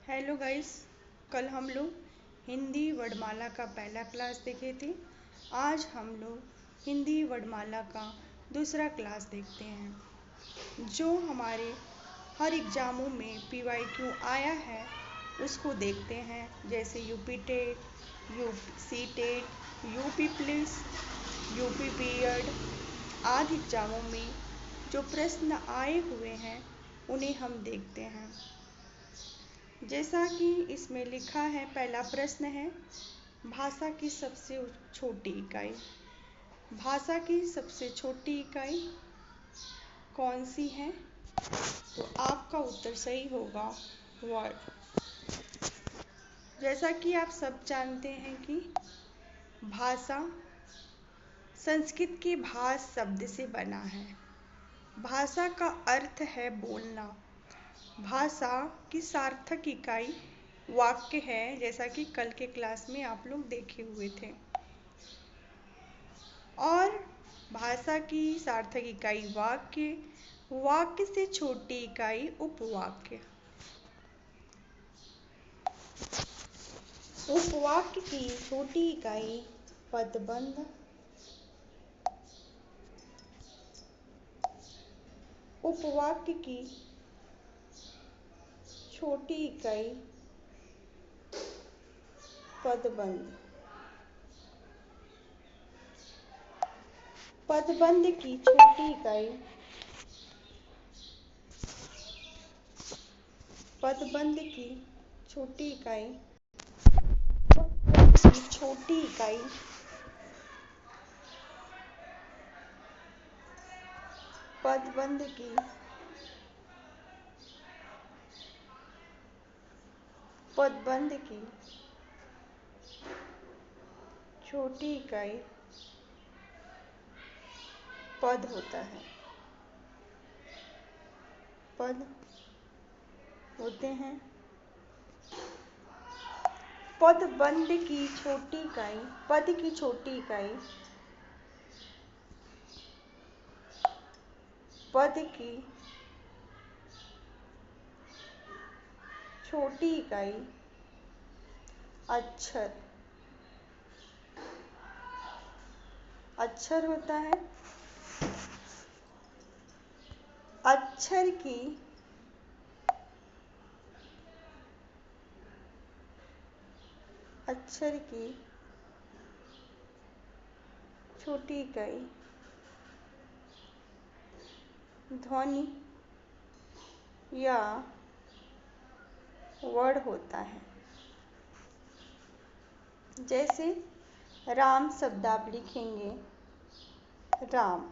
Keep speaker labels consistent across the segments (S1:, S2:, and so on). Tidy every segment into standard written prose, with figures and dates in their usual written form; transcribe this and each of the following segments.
S1: Hello guys. कल हम लोग हिंदी वर्णमाला का पहला क्लास देखे थे। आज हम लोग हिंदी वर्णमाला का दूसरा क्लास देखते हैं, जो हमारे हर एग्ज़ामों में PYQ आया है उसको देखते हैं। जैसे UP TET, UP TET, UP police, UP BEd आदि एग्ज़ामों में जो प्रश्न आए हुए हैं उन्हें हम देखते हैं। जैसा कि इसमें लिखा है, पहला प्रश्न है, भाषा की सबसे छोटी इकाई। भाषा की सबसे छोटी इकाई कौन सी है? तो आपका उत्तर सही होगा वर्ड। जैसा कि आप सब जानते हैं कि भाषा संस्कृत के भाष शब्द से बना है। भाषा का अर्थ है बोलना। भाषा की सार्थक इकाई वाक्य है, जैसा कि कल के क्लास में आप लोग देखे हुए थे। और भाषा की सार्थक इकाई वाक्य, वाक्य से छोटी इकाई उपवाक्य। उपवाक्य की छोटी इकाई पदबंध। उपवाक्य की छोटी इकाई पदबंध। पदबंध की छोटी इकाई, पदबंध की छोटी इकाई, पदबंध की छोटी इकाई, पदबंध की पदबंध की छोटी इकाई पद होता है। पद होते हैं। पदबंध की छोटी इकाई, पद की छोटी इकाई, पद की छोटी इकाई अक्षर, अक्षर होता है। अक्षर की अक्षर की छोटी इकाई ध्वनि या वर्ड होता है। जैसे राम शब्द आप लिखेंगे, राम,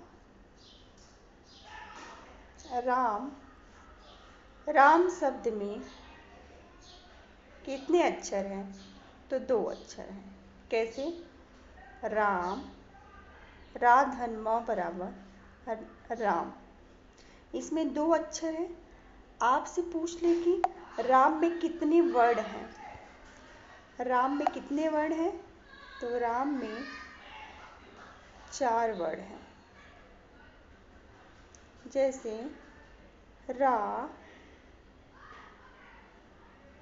S1: राम, राम शब्द में कितने अक्षर हैं? तो 2 अक्षर हैं। कैसे? राम, रा धन म बराबर राम, इसमें 2 अक्षर हैं। आपसे पूछ ले कि राम में कितने वर्ड हैं? राम में कितने वर्ड हैं? तो राम में 4 वर्ड हैं। जैसे रा,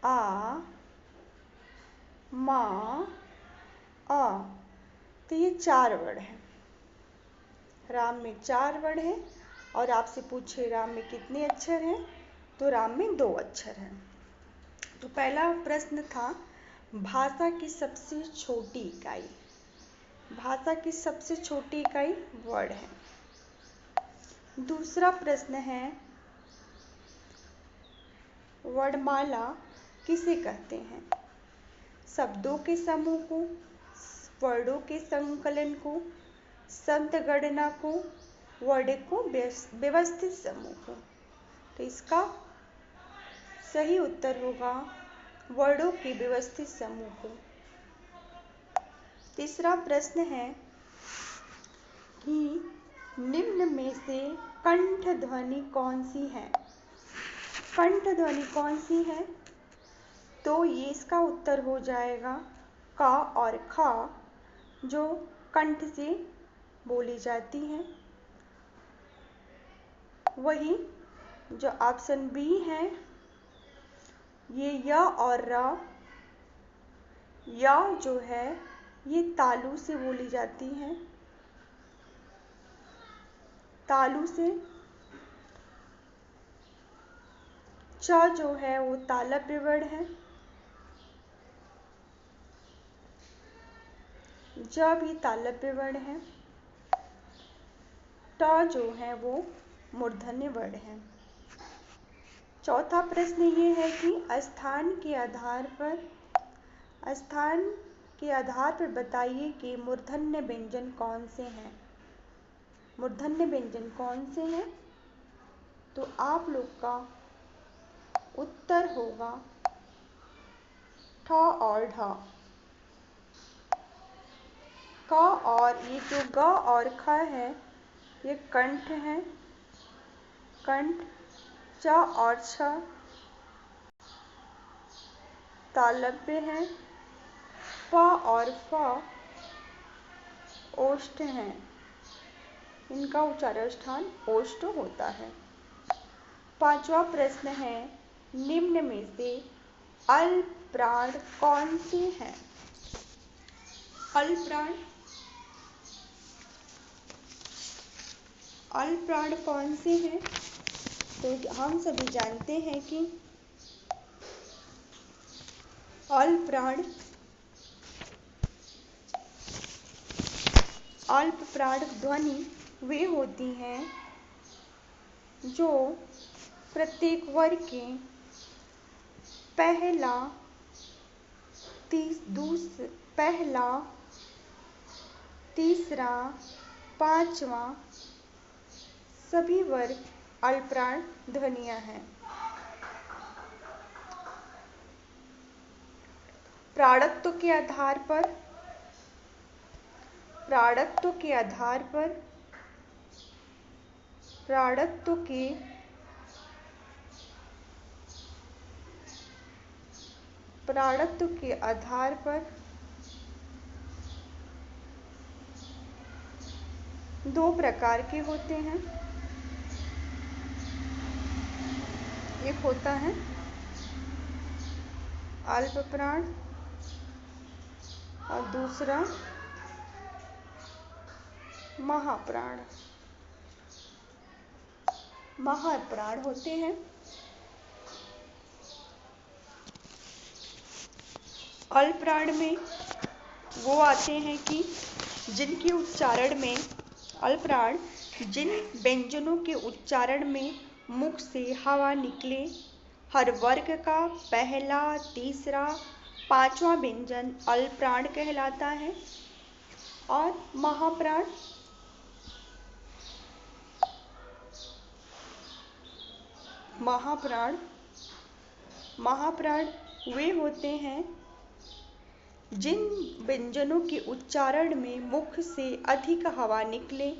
S1: आ, मा, आ, तो ये 4 वर्ड हैं। राम में 4 वर्ड हैं। और आपसे पूछे राम में कितने अक्षर हैं? तो राम में 2 अक्षर हैं। तो पहला प्रश्न था भाषा की सबसे छोटी इकाई। भाषा की सबसे छोटी इकाई वर्ड है। दूसरा प्रश्न है वर्णमाला किसे कहते हैं? शब्दों के समूह को, वर्डों के संकलन को, शब्द गणना को, वर्ड को व्यवस्थित समूह को। तो इसका सही उत्तर होगा वर्डों के व्यवस्थित समूह को। तीसरा प्रश्न है कि निम्न में से कंठ ध्वनि कौन सी है? कंठ ध्वनि कौन सी है? तो ये इसका उत्तर हो जाएगा का और खा, जो कंठ से बोली जाती हैं। वही जो ऑप्शन बी है ये य और र, या जो है ये तालु से बोली जाती है, तालु से। च जो है वो तालव्य वर्ण है, ज भी तालव्य वर्ण है। ट जो है वो मूर्धन्य वर्ण है। चौथा प्रश्न ये है कि स्थान के आधार पर बताइए कि मूर्धन्य व्यंजन कौन से हैं। मूर्धन्य व्यंजन कौन से हैं? तो आप लोग का उत्तर होगा ठ और ढ। क और ये जो ग और ख है ये कंठ है, कंठ। च और छ तालव्य है। प और फ ओष्ठ हैं, इनका उच्चारण स्थान ओष्ठ होता है। पांचवा प्रश्न है, निम्न में से अल्प प्राण कौन से हैं? अल्प प्राण कौन से हैं? तो हम सभी जानते हैं कि अल्प प्राण ध्वनि वे होती हैं जो प्रत्येक वर्ग के पहला, तीसरा, पांचवा सभी वर्ग अल्प प्राण ध्वनियाँ हैं। प्राणत्व के आधार पर दो प्रकार के होते हैं। एक होता है अल्प प्राण और दूसरा महाप्राण। महाप्राण होते हैं अल्प प्राण में वो आते हैं कि जिनके उच्चारण में अल्प प्राण, जिन व्यंजनों के उच्चारण में मुख से हवा निकले, हर वर्ग का पहला, तीसरा, पांचवा व्यंजन अल्प प्राण कहलाता है। और महाप्राण वे होते हैं जिन व्यंजनों के उच्चारण में मुख से अधिक हवा निकले,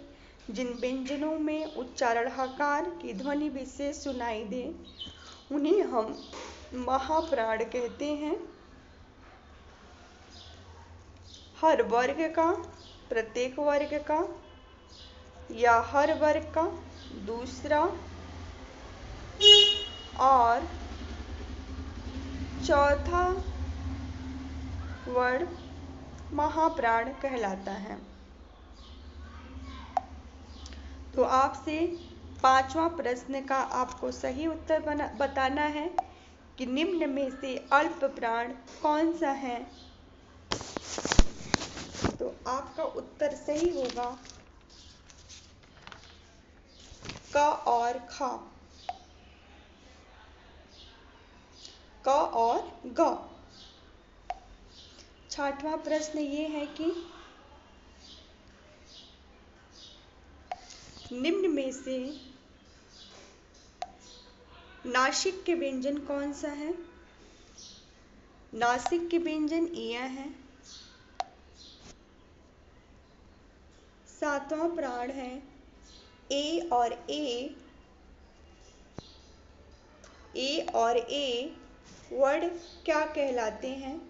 S1: जिन व्यंजनों में उच्चारण हकार की ध्वनि विशेष सुनाई दे, उन्हें हम महाप्राण कहते हैं। हर वर्ग का, प्रत्येक वर्ग का या हर वर्ग का दूसरा और चौथा वर्ण महाप्राण कहलाता है। तो आपसे पांचवा प्रश्न का आपको सही उत्तर बताना है कि निम्न में से अल्प प्राण कौन सा है। तो आपका उत्तर सही होगा क और ख, क और ग। छठवां प्रश्न ये है कि निम्न में से नासिक के व्यंजन कौन सा है। नासिक के व्यंजन यह हैं। सातवां प्राण है ए और ए वर्ण क्या कहलाते हैं।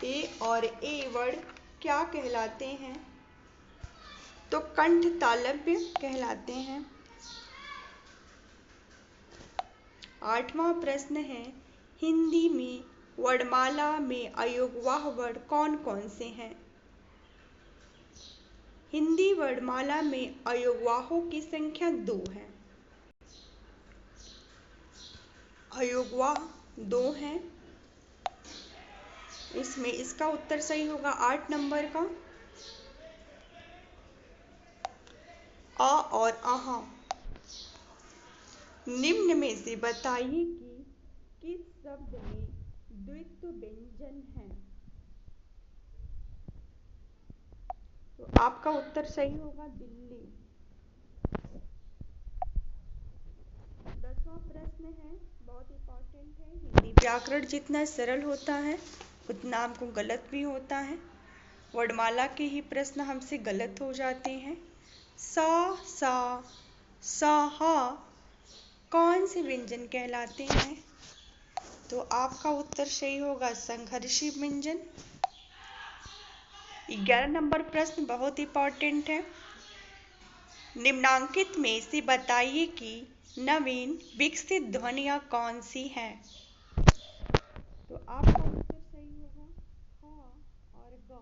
S1: ए और ए वर्ण क्या कहलाते हैं? तो कंठ तालव्य कहलाते हैं। 8वां प्रश्न है, हिंदी में वर्णमाला में अयोगवाह वर्ण कौन कौन से हैं? हिंदी वर्णमाला में अयोगवाहों की संख्या 2 है। अयोगवाह 2 हैं। इसमें इसका उत्तर सही होगा 8 नंबर का, अ और अहा। निम्न में से बताइए कि किस शब्द में द्वित्व व्यंजन है? तो आपका उत्तर सही होगा दिल्ली। 10वां प्रश्न है, बहुत इंपॉर्टेंट है। हिंदी व्याकरण जितना सरल होता है उतना आपको गलत भी होता है। वर्णमाला के ही प्रश्न हमसे गलत हो जाते हैं। सा, सा, साहा कौन से व्यंजन कहलाते हैं? तो आपका उत्तर सही होगा संघर्षी व्यंजन। 11 नंबर प्रश्न बहुत इंपॉर्टेंट है। निम्नांकित में से बताइए कि नवीन विकसित ध्वनियाँ कौन सी हैं? तो आपका उत्तर सही होगा ख और ग,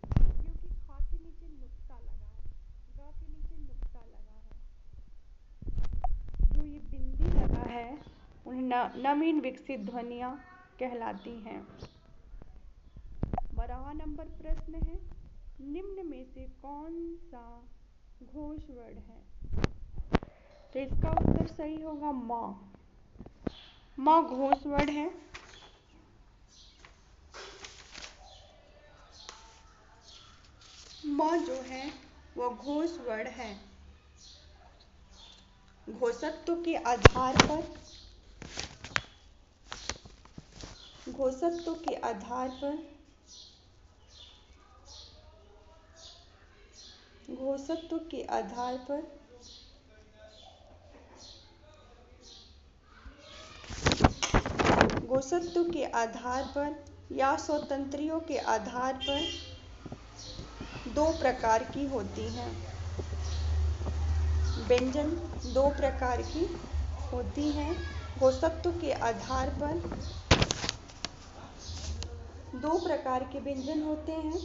S1: क्योंकि ख के नीचे नुक्ता लगा है, ग के नीचे नुक्ता लगा है। जो ये बिंदी लगा है उन्हें नवीन विकसित ध्वनियाँ कहलाती हैं। 12वां नंबर प्रश्न है, निम्न में से कौन सा घोष वर्ण है? तो इसका उत्तर सही होगा माँ। माँ घोष वर्ण है। माँ जो है वह घोष वर्ण है। घोषत्व के आधार पर घोषत्व के आधार पर घोषत्व के आधार पर घोषत्व के आधार पर या स्वतंत्रियों के आधार पर दो प्रकार की होती हैं। व्यंजन दो प्रकार की होती हैं। घोषत्व के आधार पर दो प्रकार के व्यंजन होते हैं।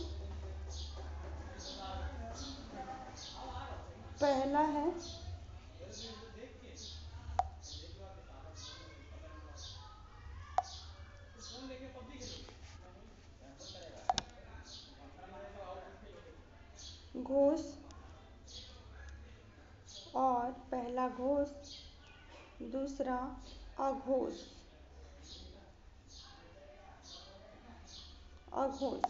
S1: पहला है घोष और पहला घोष, दूसरा अघोष। अघोष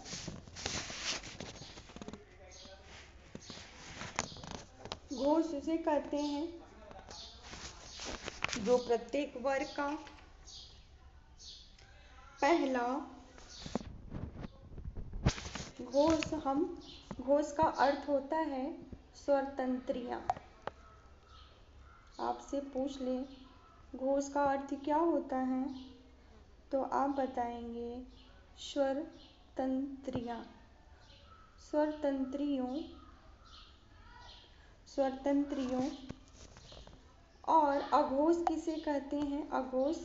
S1: घोष उसे कहते हैं जो प्रत्येक वर्ग का पहला घोष का अर्थ होता है स्वरतंत्रियां। आपसे पूछ ले घोष का अर्थ क्या होता है तो आप बताएंगे स्वरतंत्रियां। स्वरतंत्रियों। और अघोष किसे कहते हैं? अघोष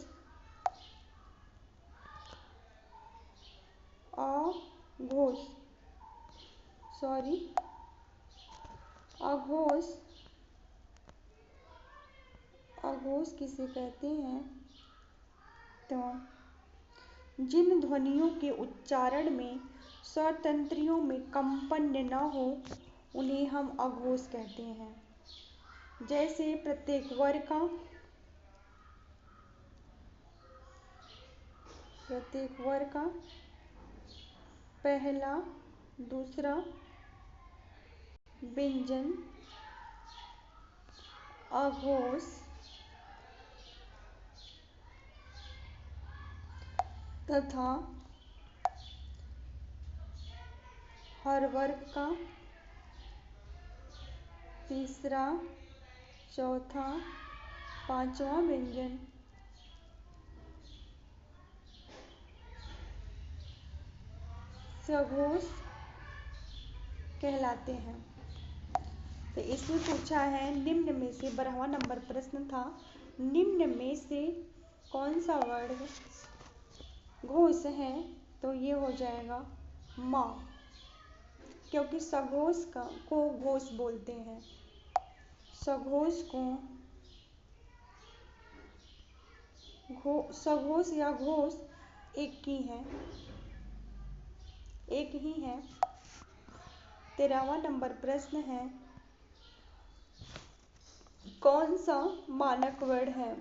S1: अघोष किसे कहते हैं? तो जिन ध्वनियों के उच्चारण में स्वरतंत्रियों में कंपन न हो उन्हें हम अघोष कहते हैं। जैसे प्रत्येक वर्ग का पहला दूसरा व्यंजन अघोष तथा हर वर्ग का तीसरा, चौथा, पांचवा व्यंजन सघोष कहलाते हैं। तो इसमें पूछा है निम्न में से 12वां नंबर प्रश्न था, निम्न में से कौन सा वर्ण घोष है? तो ये हो जाएगा माँ, क्योंकि सघोष को घोष बोलते हैं। सघोष या घोष एक ही है। 13वां नंबर प्रश्न है, कौन सा मानक वर्ण है?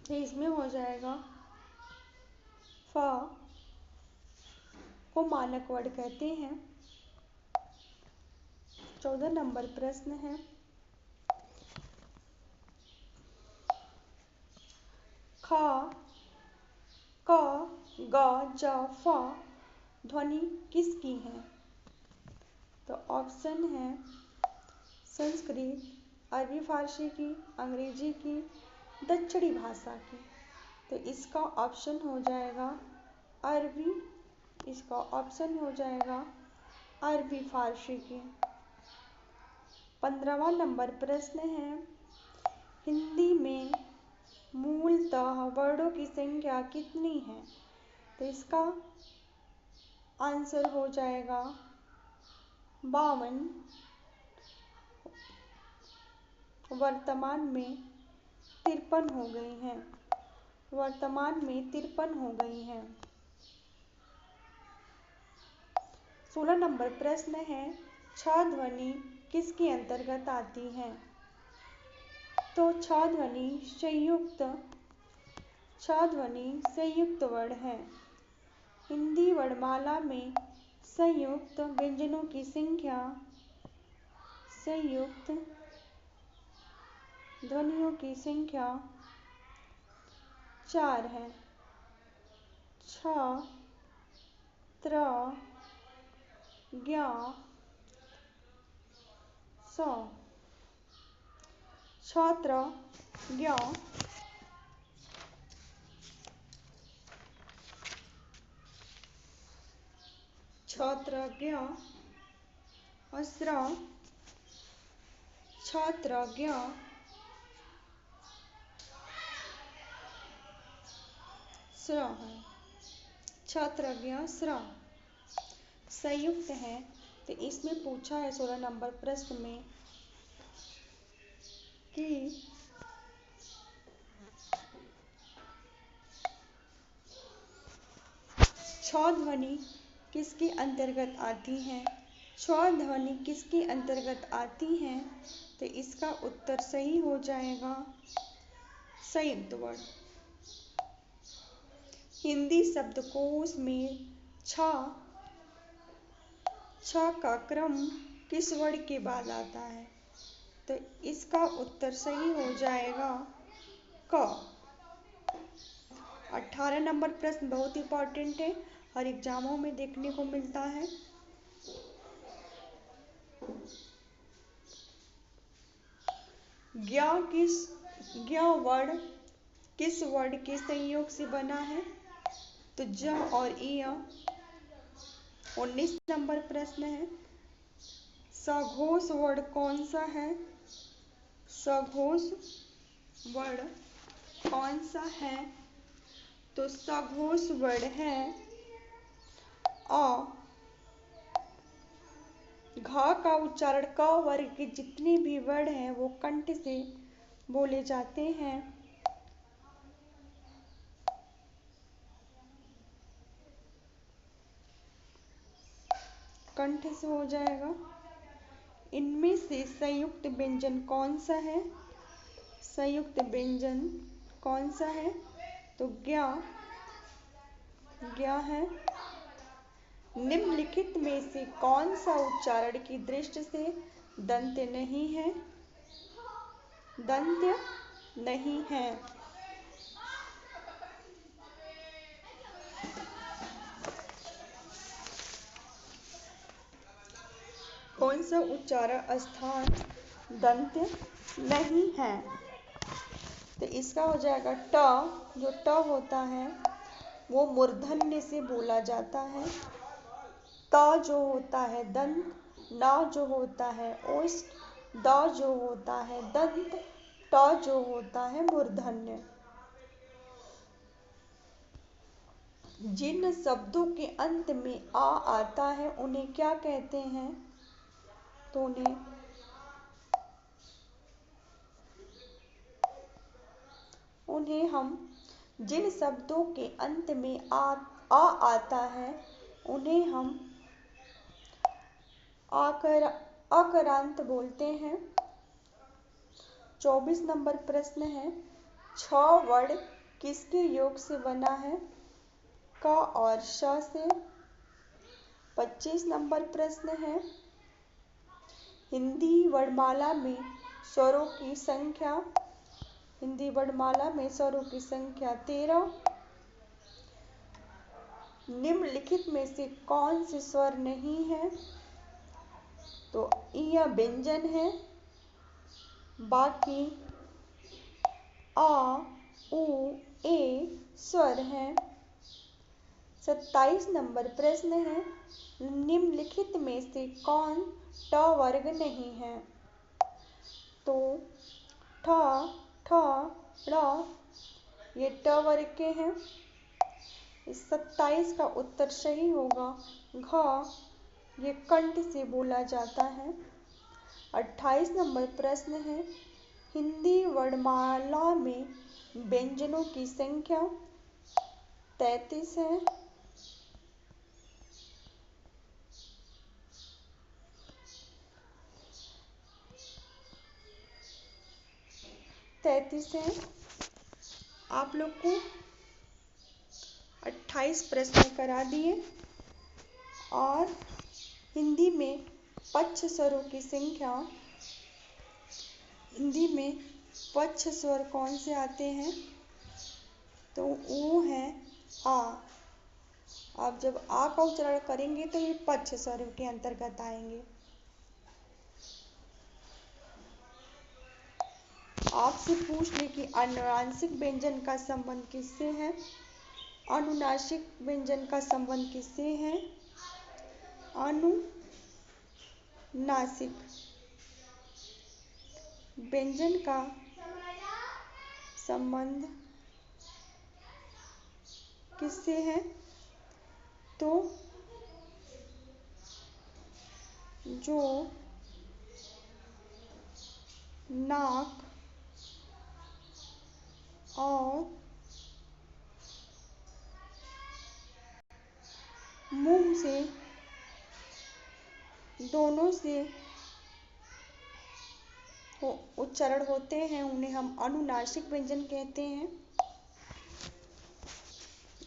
S1: तो इसमें हो जाएगा फ को मानक वर्ण कहते हैं। 14 नंबर प्रश्न है, ख, क, ग, ज, फ ध्वनि किसकी है? तो ऑप्शन है संस्कृत, अरबी फारसी की, अंग्रेजी की, दक्षिणी भाषा की। तो इसका ऑप्शन हो जाएगा अरबी, इसका ऑप्शन हो जाएगा अरबी फारसी की। 15वां नंबर प्रश्न है, हिंदी में मूलतः वर्णों की संख्या कितनी है? तो इसका आंसर हो जाएगा 52। वर्तमान में 53 हो गई हैं। वर्तमान में 53 हो गई हैं। 16 नंबर प्रश्न है, छ ध्वनि किसके अंतर्गत आती है? तो छ ध्वनि संयुक्त वर्ण है। हिंदी वर्णमाला में संयुक्त व्यंजनों की संख्या, संयुक्त ध्वनियों की संख्या 4 है। छ, त्र, ज्ञ, स। छात्र ज्ञ, छात्रज्ञ और स्र। छात्रज्ञ, स्र है। छात्रज्ञ स्र संयुक्त है। तो इसमें पूछा है 16 नंबर प्रश्न में कि छ ध्वनि किसके अंतर्गत आती हैं? छ ध्वनि किसके अंतर्गत आती हैं? तो इसका उत्तर सही हो जाएगा संयुक्त वर्ण। हिंदी शब्दकोश में छ का क्रम किस वर्ण के बाद आता है? तो इसका उत्तर सही हो जाएगा क। 18 नंबर प्रश्न बहुत इंपॉर्टेंट है, हर एग्जामों में देखने को मिलता है। ज्ञ वर्ण किस वर्ण के संयोग से बना है? तो ज और इ। 19 नंबर प्रश्न है, सघोष वर्ण कौन सा है? सघोष वर्ण कौन सा है? तो सघोष वर्ण है अ। घ का उच्चारण क वर्ग के जितने भी वर्ण हैं वो कंठ से बोले जाते हैं। कंठ से हो जाएगा। इनमें से संयुक्त व्यंजन कौन सा है? संयुक्त व्यंजन कौन सा है? तो ज्ञ है। निम्नलिखित में से कौन सा उच्चारण की दृष्टि से दंत्य नहीं है? दंत्य नहीं है। कौन सा उच्चारण स्थान दंत्य नहीं है? तो इसका हो जाएगा ट। जो ट होता है वो मूर्धन्य से बोला जाता है। त जो होता है दंत, न जो होता है ओष्ठ, द जो होता है दंत, ट जो होता है मूर्धन्य। जिन शब्दों के अंत में आ आता है उन्हें क्या कहते हैं? तो उन्हें हम जिन शब्दों के अंत में आ आता है उन्हें हम अकरांत बोलते हैं। 24 नंबर प्रश्न है, छ वर्ण किसके योग से बना है? क और श से। 25 नंबर प्रश्न है, हिंदी वर्णमाला में स्वरों की संख्या 13। निम्नलिखित में से कौन से स्वर नहीं है? तो यह व्यंजन है, बाकी आ, उ, ए स्वर हैं। 27 नंबर प्रश्न है, निम्नलिखित में से कौन ट वर्ग नहीं है? तो ठ, ठ, ड़ ये ट वर्ग के हैं। इस 27 का उत्तर सही होगा घ, ये कंठ से बोला जाता है। 28 नंबर प्रश्न है, हिंदी वर्णमाला में व्यंजनों की संख्या 33 है। 33 है। आप लोग को 28 प्रश्न करा दिए। और हिंदी में पक्ष स्वरों की संख्या, हिंदी में पक्ष स्वर कौन से आते हैं? तो वो है आ। आप जब आ का उच्चारण करेंगे तो ये पक्ष स्वरों के अंतर्गत आएंगे। आपसे पूछ ले कि अनुनासिक व्यंजन का संबंध किससे है? अनुनासिक व्यंजन का संबंध किससे है? अनुनासिक व्यंजन का संबंध किससे है? तो जो नाक और मुंह से दोनों से उच्चारण होते हैं उन्हें हम अनुनासिक व्यंजन कहते हैं।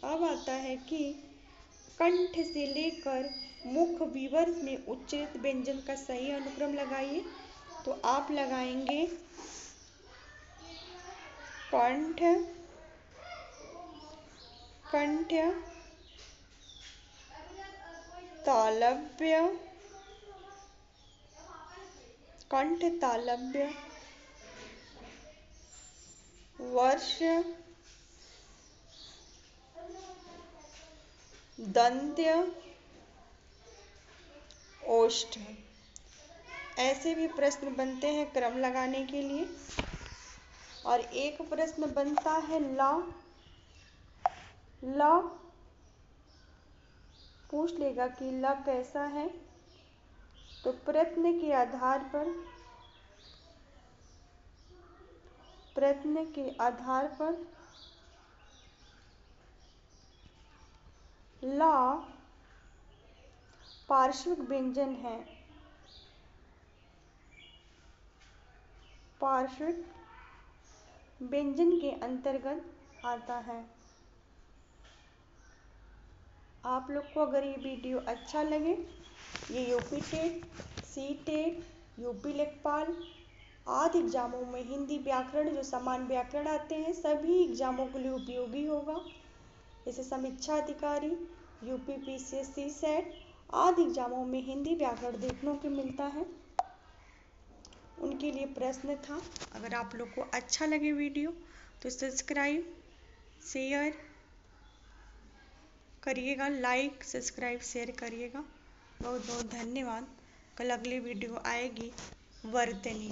S1: अब आता है कि कंठ से लेकर मुख विवर्त में उच्चारित व्यंजन का सही अनुक्रम लगाइए। तो आप लगाएंगे कंठ, कंठ्य, तालव्य, कंठ तालव्य, वर्ष, दंत्य, ओष्ठ। ऐसे भी प्रश्न बनते हैं क्रम लगाने के लिए। और एक प्रश्न बनता है ला। ला पूछ लेगा कि ला कैसा है? तो प्रश्न के आधार पर ला पार्श्विक व्यंजन है। पार्श्विक व्यंजन के अंतर्गत आता है। आप लोग को अगर ये वीडियो अच्छा लगे, ये UP TET, C TET, UP लेखपाल आदि एग्जामों में हिंदी व्याकरण जो समान व्याकरण आते हैं सभी एग्जामों के लिए उपयोगी होगा। जैसे समीक्षा अधिकारी, यूपी पीसीएससी सेट आदि एग्जामों में हिंदी व्याकरण देखने को मिलता है, उनके लिए प्रश्न था। अगर आप लोग को अच्छा लगे वीडियो तो सब्सक्राइब शेयर करिएगा, लाइक सब्सक्राइब शेयर करिएगा। बहुत बहुत धन्यवाद। कल अगली वीडियो आएगी वर्तनी।